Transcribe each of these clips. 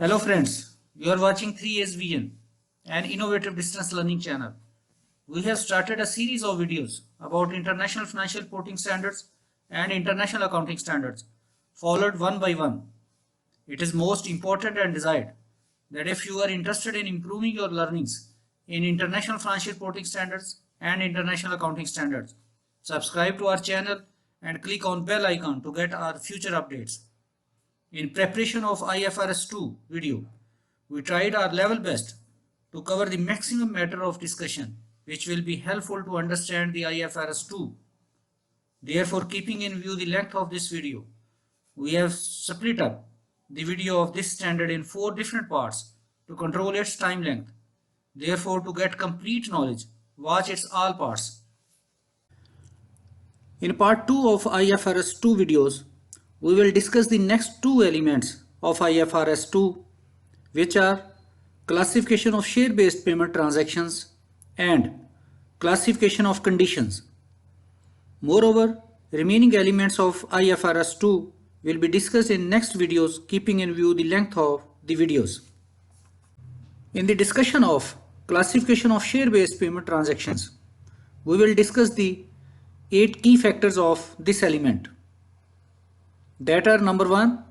Hello friends, you are watching 3A's Vision, an innovative distance learning channel. We have started a series of videos about international financial reporting standards and international accounting standards, followed one by one. It is most important and desired that if you are interested in improving your learnings in international financial reporting standards and international accounting standards, subscribe to our channel and click on bell icon to get our future updates. In preparation of IFRS 2 video, we tried our level best to cover the maximum matter of discussion which will be helpful to understand the IFRS 2. Therefore, keeping in view the length of this video, we have split up the video of this standard in 4 different parts to control its time length. Therefore, to get complete knowledge, watch its all parts. In part 2 of IFRS 2 videos, we will discuss the next two elements of IFRS 2, which are classification of share-based payment transactions and classification of conditions. Moreover, remaining elements of IFRS 2 will be discussed in next videos, keeping in view the length of the videos. In the discussion of classification of share-based payment transactions, we will discuss the 8 key factors of this element. That are: number 1,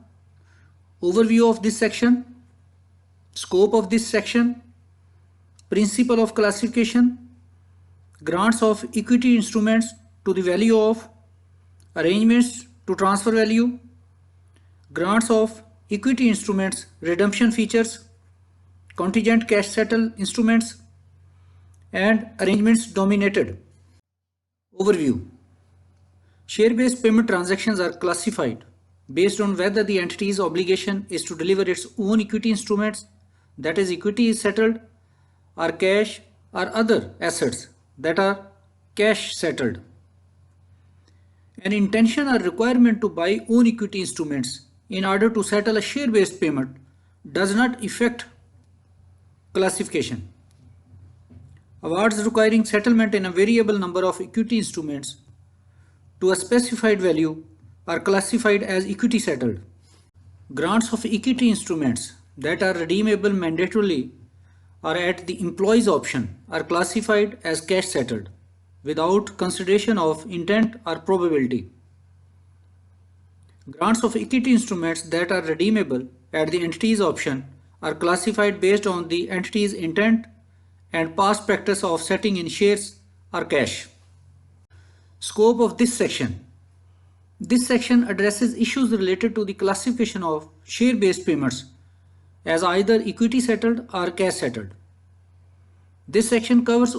overview of this section, scope of this section, principle of classification, grants of equity instruments to the value of, arrangements to transfer value, grants of equity instruments, redemption features, contingent cash settle instruments, and arrangements dominated. Overview. Share-based payment transactions are classified based on whether the entity's obligation is to deliver its own equity instruments, that is, equity is settled, or cash or other assets that are cash settled. An intention or requirement to buy own equity instruments in order to settle a share-based payment does not affect classification. Awards requiring settlement in a variable number of equity instruments to a specified value are classified as equity settled. Grants of equity instruments that are redeemable mandatorily or at the employee's option are classified as cash settled without consideration of intent or probability. Grants of equity instruments that are redeemable at the entity's option are classified based on the entity's intent and past practice of setting in shares or cash. Scope of this section. This section addresses issues related to the classification of share-based payments as either equity settled or cash settled. This section covers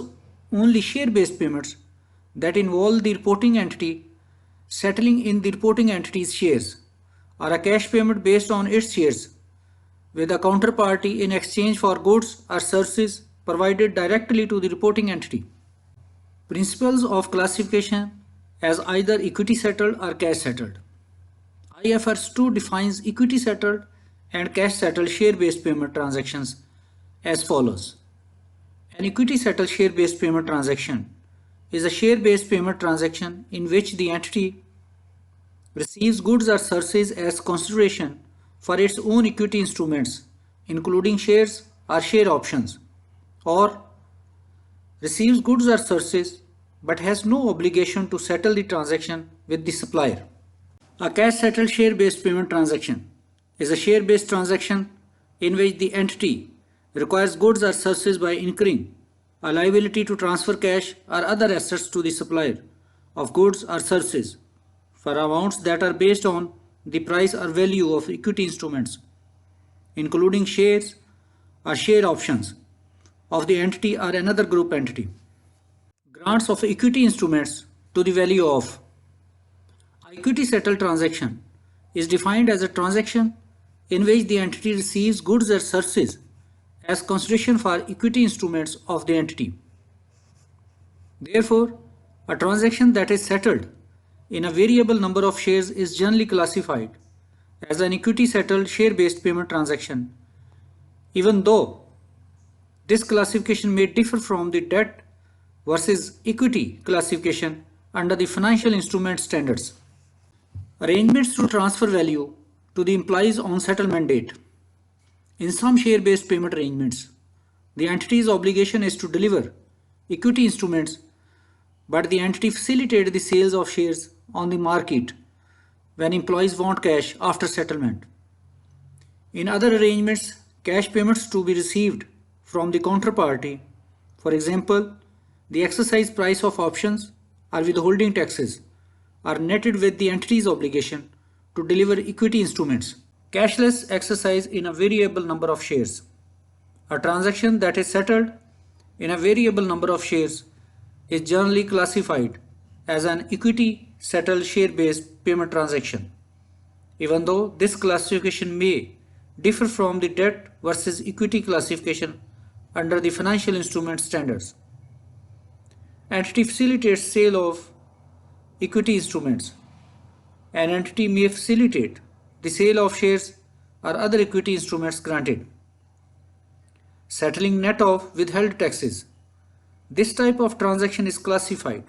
only share-based payments that involve the reporting entity settling in the reporting entity's shares, or a cash payment based on its shares with a counterparty in exchange for goods or services provided directly to the reporting entity. Principles of classification as either equity settled or cash settled. IFRS 2 defines equity settled and cash settled share-based payment transactions as follows. An equity settled share-based payment transaction is a share-based payment transaction in which the entity receives goods or services as consideration for its own equity instruments, including shares or share options, or receives goods or services but has no obligation to settle the transaction with the supplier. A cash settled share-based payment transaction is a share-based transaction in which the entity requires goods or services by incurring a liability to transfer cash or other assets to the supplier of goods or services for amounts that are based on the price or value of equity instruments, including shares or share options of the entity or another group entity. Grants of equity instruments to the value of. Equity settled transaction is defined as a transaction in which the entity receives goods or services as consideration for equity instruments of the entity. Therefore, a transaction that is settled in a variable number of shares is generally classified as an equity settled share-based payment transaction, even though this classification may differ from the debt versus equity classification under the financial instrument standards. Arrangements to transfer value to the employees on settlement date. In some share-based payment arrangements, the entity's obligation is to deliver equity instruments, but the entity facilitates the sales of shares on the market when employees want cash after settlement. In other arrangements, cash payments to be received from the counterparty, for example, the exercise price of options or withholding taxes, are netted with the entity's obligation to deliver equity instruments. Cashless exercise in a variable number of shares. A transaction that is settled in a variable number of shares is generally classified as an equity settled share-based payment transaction, even though this classification may differ from the debt versus equity classification under the financial instrument standards. Entity facilitates sale of equity instruments. An entity may facilitate the sale of shares or other equity instruments granted. Settling net of withheld taxes. This type of transaction is classified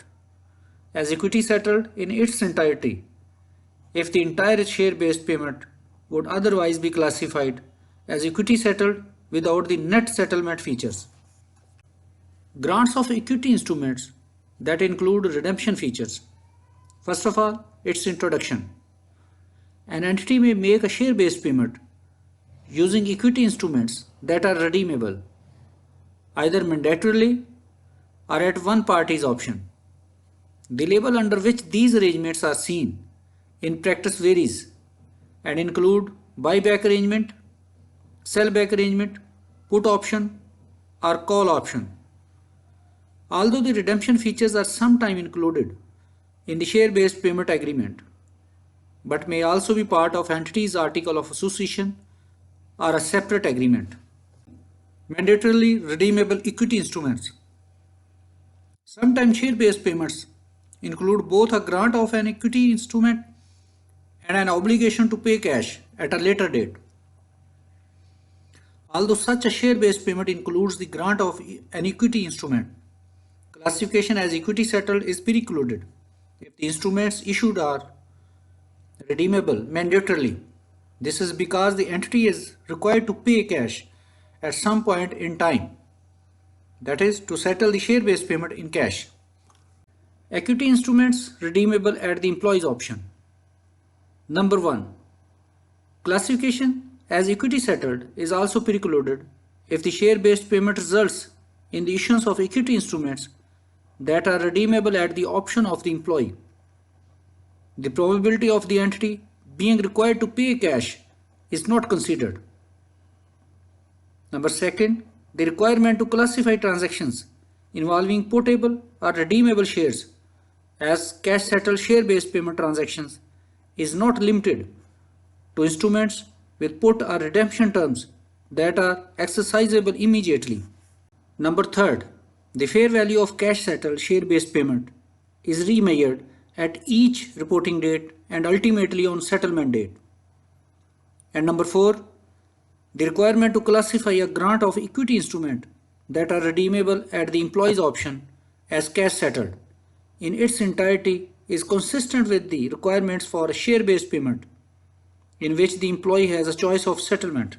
as equity settled in its entirety if the entire share-based payment would otherwise be classified as equity settled without the net settlement features. Grants of equity instruments that include redemption features. First of all, its introduction. An entity may make a share-based payment using equity instruments that are redeemable, either mandatorily or at one party's option. The label under which these arrangements are seen in practice varies and include buyback arrangement, sellback arrangement, put option, or call option. Although the redemption features are sometimes included in the share-based payment agreement, but may also be part of entity's article of association or a separate agreement. Mandatorily redeemable equity instruments. Sometimes share-based payments include both a grant of an equity instrument and an obligation to pay cash at a later date. Although such a share-based payment includes the grant of an equity instrument, classification as equity settled is precluded if the instruments issued are redeemable mandatorily. This is because the entity is required to pay cash at some point in time, that is, to settle the share-based payment in cash. Equity instruments redeemable at the employee's option. Number 1. Classification as equity settled is also precluded if the share-based payment results in the issuance of equity instruments that are redeemable at the option of the employee. The probability of the entity being required to pay cash is not considered. Number 2, the requirement to classify transactions involving portable or redeemable shares as cash settled share-based payment transactions is not limited to instruments with put or redemption terms that are exercisable immediately. Number 3, the fair value of cash settled share-based payment is remeasured at each reporting date and ultimately on settlement date. And number 4, the requirement to classify a grant of equity instrument that are redeemable at the employee's option as cash settled in its entirety is consistent with the requirements for a share-based payment in which the employee has a choice of settlement.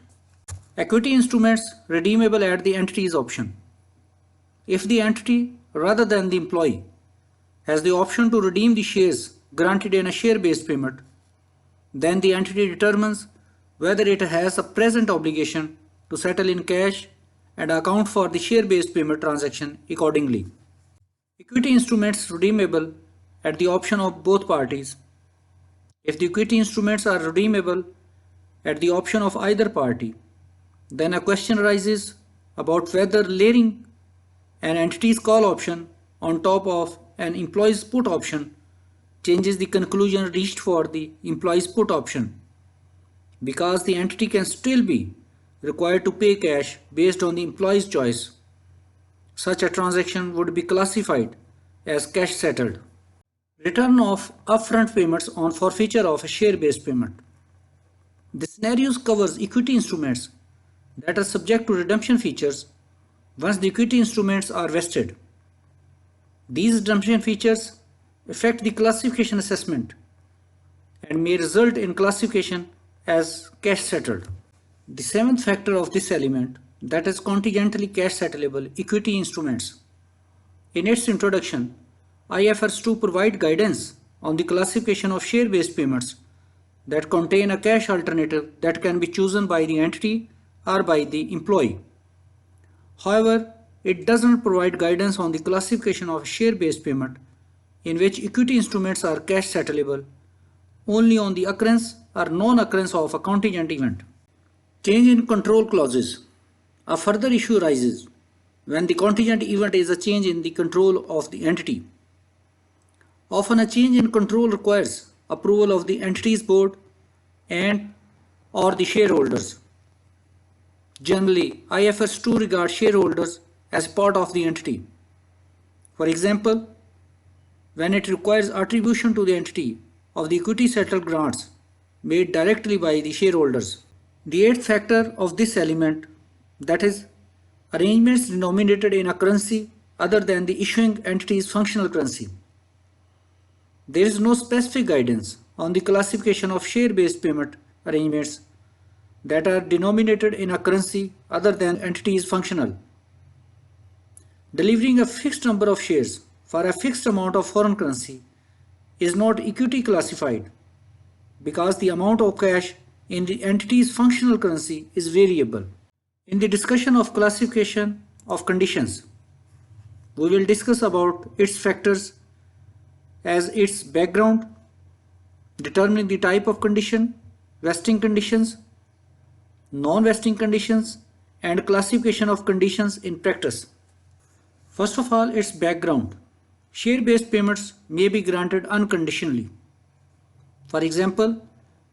Equity instruments redeemable at the entity's option. If the entity rather than the employee has the option to redeem the shares granted in a share-based payment, then the entity determines whether it has a present obligation to settle in cash and account for the share-based payment transaction accordingly. Equity instruments redeemable at the option of both parties. If the equity instruments are redeemable at the option of either party, then a question arises about whether layering an entity's call option on top of an employee's put option changes the conclusion reached for the employee's put option, because the entity can still be required to pay cash based on the employee's choice. Such a transaction would be classified as cash settled. Return of upfront payments on forfeiture of a share-based payment. The scenarios covers equity instruments that are subject to redemption features once the equity instruments are vested. These redemption features affect the classification assessment and may result in classification as cash settled. The seventh factor of this element, that is contingently cash settlable equity instruments. In its introduction, IFRS 2 provide guidance on the classification of share-based payments that contain a cash alternative that can be chosen by the entity or by the employee. However, it does not provide guidance on the classification of share-based payment in which equity instruments are cash settlable only on the occurrence or non-occurrence of a contingent event. Change in control clauses. A further issue arises when the contingent event is a change in the control of the entity. Often a change in control requires approval of the entity's board and or the shareholders. Generally, IFRS 2 regards shareholders as part of the entity. For example, when it requires attribution to the entity of the equity settled grants made directly by the shareholders. The eighth factor of this element, that is, arrangements denominated in a currency other than the issuing entity's functional currency. There is no specific guidance on the classification of share-based payment arrangements that are denominated in a currency other than entity's functional. Delivering a fixed number of shares for a fixed amount of foreign currency is not equity classified because the amount of cash in the entity's functional currency is variable. In the discussion of classification of conditions, we will discuss about its factors as its background, determining the type of condition, vesting conditions, non-vesting conditions, and classification of conditions in practice. First of all, its background. Share-based payments may be granted unconditionally. For example,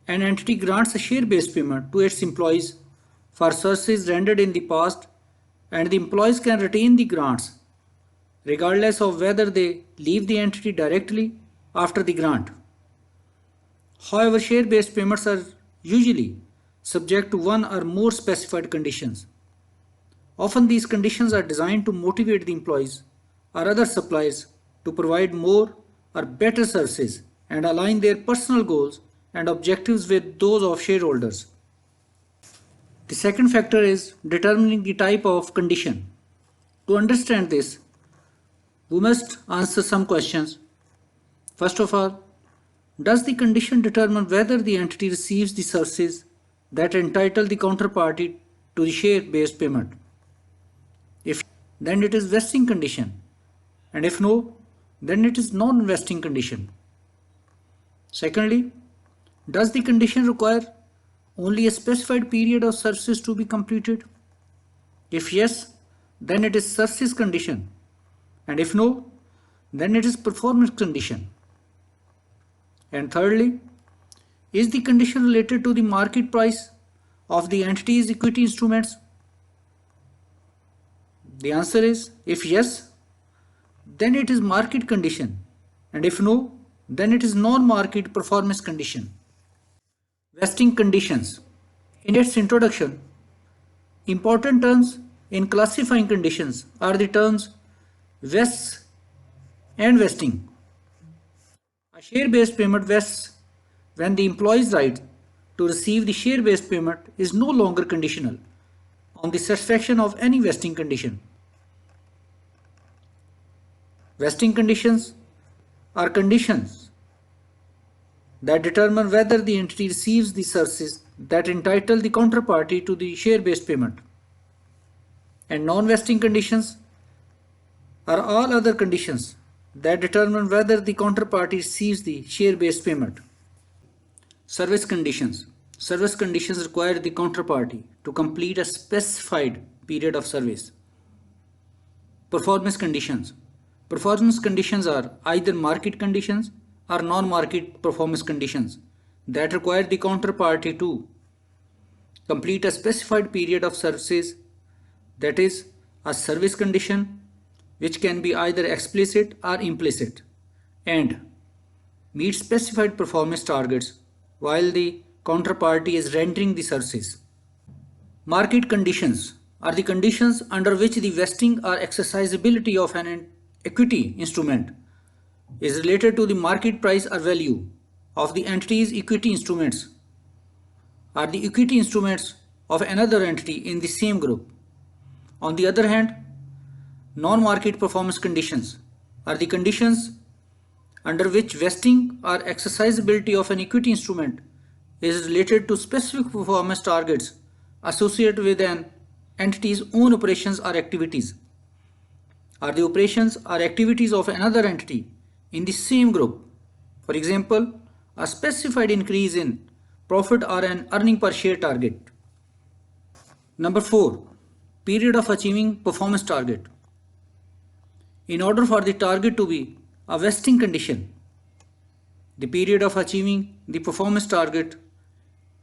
an entity grants a share-based payment to its employees for services rendered in the past, and the employees can retain the grants regardless of whether they leave the entity directly after the grant. However, share-based payments are usually subject to one or more specified conditions. Often these conditions are designed to motivate the employees or other suppliers to provide more or better services and align their personal goals and objectives with those of shareholders. The second factor is determining the type of condition. To understand this, we must answer some questions. First of all, does the condition determine whether the entity receives the services that entitle the counterparty to the share-based payment? If then it is vesting condition, and if no, then it is non-vesting condition. Secondly, does the condition require only a specified period of services to be completed? If yes, then it is services condition, and if no, then it is performance condition. And thirdly, is the condition related to the market price of the entity's equity instruments? The answer is, if yes, then it is market condition, and if no, then it is non-market performance condition. Vesting conditions. In its introduction, important terms in classifying conditions are the terms vests and vesting. A share-based payment vests when the employee's right to receive the share-based payment is no longer conditional on the satisfaction of any vesting condition. Vesting conditions are conditions that determine whether the entity receives the services that entitle the counterparty to the share-based payment. And non-vesting conditions are all other conditions that determine whether the counterparty receives the share-based payment. Service conditions. Service conditions require the counterparty to complete a specified period of service. Performance conditions. Performance conditions are either market conditions or non-market performance conditions that require the counterparty to complete a specified period of services, that is, a service condition which can be either explicit or implicit, and meet specified performance targets while the counterparty is rendering the services. Market conditions are the conditions under which the vesting or exercisability of an equity instrument is related to the market price or value of the entity's equity instruments or the equity instruments of another entity in the same group. On the other hand, non-market performance conditions are the conditions under which vesting or exercisability of an equity instrument is related to specific performance targets associated with an entity's own operations or activities, or the operations or activities of another entity in the same group. For example, a specified increase in profit or an earning per share target. Number 4. Period of achieving performance target. In order for the target to be a vesting condition, the period of achieving the performance target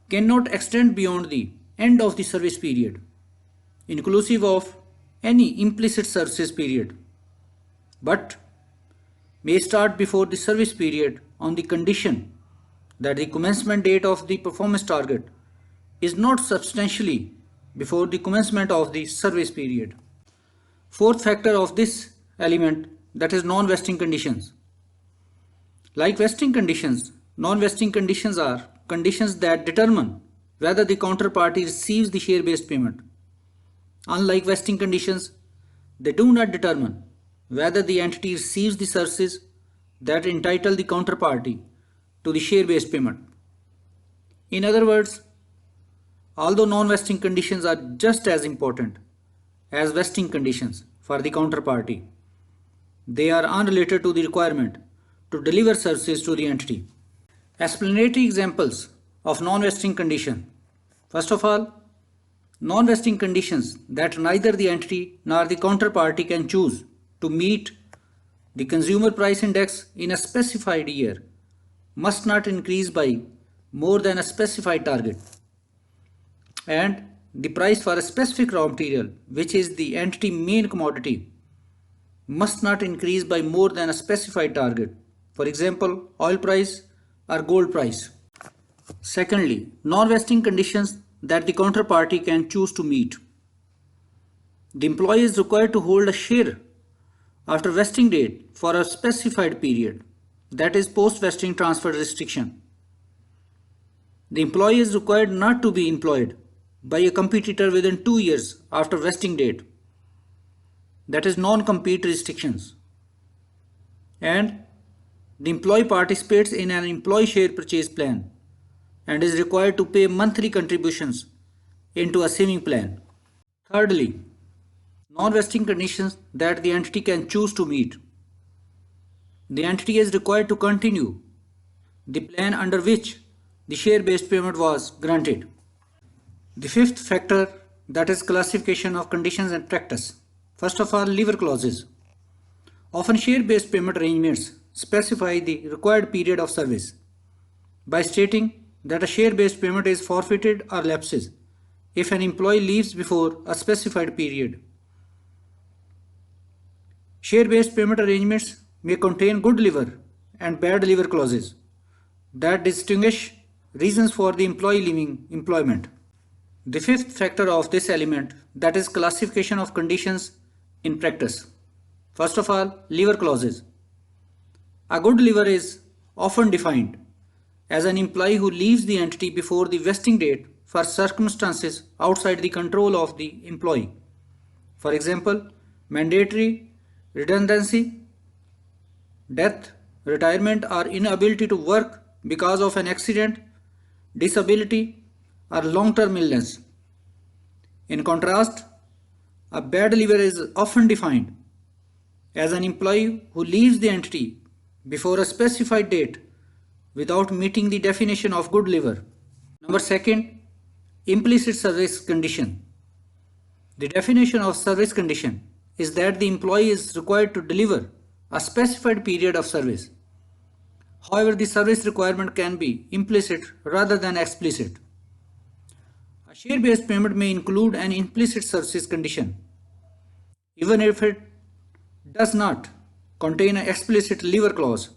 cannot extend beyond the end of the service period, inclusive of any implicit services period, but may start before the service period on the condition that the commencement date of the performance target is not substantially before the commencement of the service period. Fourth factor of this element, that is non-vesting conditions. Like vesting conditions, non-vesting conditions are conditions that determine whether the counterparty receives the share-based payment. Unlike vesting conditions, they do not determine whether the entity receives the services that entitle the counterparty to the share-based payment. In other words, although non-vesting conditions are just as important as vesting conditions for the counterparty, they are unrelated to the requirement to deliver services to the entity. Explanatory examples of non-vesting condition. First of all, non-vesting conditions that neither the entity nor the counterparty can choose to meet the consumer price index in a specified year must not increase by more than a specified target, and the price for a specific raw material, which is the entity main commodity, must not increase by more than a specified target, for example oil price or gold price. Secondly, non-vesting conditions that the counterparty can choose to meet. The employee is required to hold a share after vesting date for a specified period, that is post-vesting transfer restriction. The employee is required not to be employed by a competitor within 2 years after vesting date, that is non-compete restrictions. And the employee participates in an employee share purchase plan and is required to pay monthly contributions into a saving plan. Thirdly, non-vesting conditions that the entity can choose to meet. The entity is required to continue the plan under which the share-based payment was granted. The fifth factor, that is classification of conditions and practice. First of all, lever clauses. Often share-based payment arrangements specify the required period of service by stating that a share-based payment is forfeited or lapses if an employee leaves before a specified period. Share-based payment arrangements may contain good lever and bad lever clauses that distinguish reasons for the employee leaving employment. The fifth factor of this element, that is classification of conditions in practice. First of all, lever clauses. A good lever is often defined as an employee who leaves the entity before the vesting date for circumstances outside the control of the employee. For example, mandatory redundancy, death, retirement, or inability to work because of an accident, disability, or long-term illness. In contrast, a bad leaver is often defined as an employee who leaves the entity before a specified date without meeting the definition of good leaver. Number second, implicit service condition. The definition of service condition is that the employee is required to deliver a specified period of service. However, the service requirement can be implicit rather than explicit. A share-based payment may include an implicit services condition, even if it does not contain an explicit lever clause.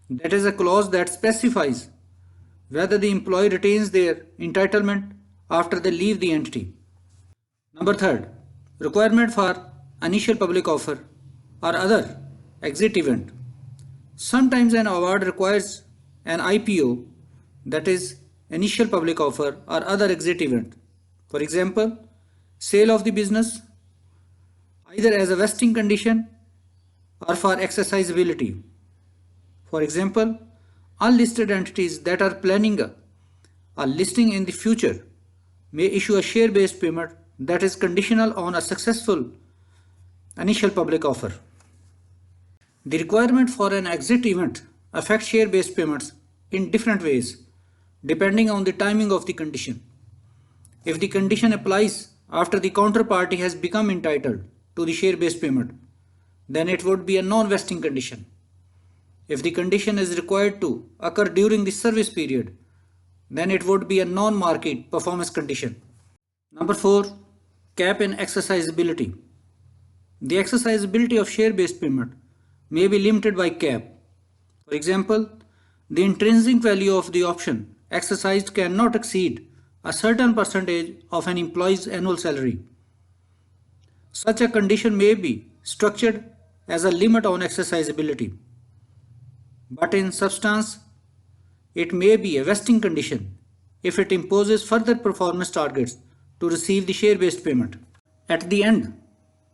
That is a clause that specifies whether the employee retains their entitlement after they leave the entity. Number third, requirement for initial public offer or other exit event. Sometimes an award requires an IPO, that is initial public offer or other exit event, For example, sale of the business either as a vesting condition or for exercisability. For example, unlisted entities that are planning a listing in the future may issue a share-based payment that is conditional on a successful initial public offer. The requirement for an exit event affects share-based payments in different ways depending on the timing of the condition. If the condition applies after the counterparty has become entitled to the share-based payment, then it would be a non-vesting condition. If the condition is required to occur during the service period, then it would be a non-market performance condition. Number 4. Cap in exercisability. The exercisability of share-based payment may be limited by cap. For example, the intrinsic value of the option exercised cannot exceed a certain percentage of an employee's annual salary. Such a condition may be structured as a limit on exercisability, but in substance, it may be a vesting condition if it imposes further performance targets to receive the share-based payment. At the end,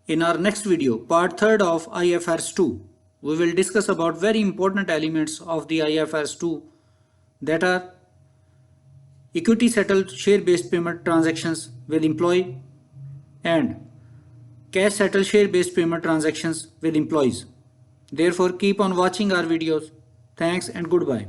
in our next video, part 3rd of IFRS 2, we will discuss about very important elements of the IFRS 2 that are equity settled share-based payment transactions with employee and cash settled share-based payment transactions with employees. Therefore, keep on watching our videos. Thanks and goodbye.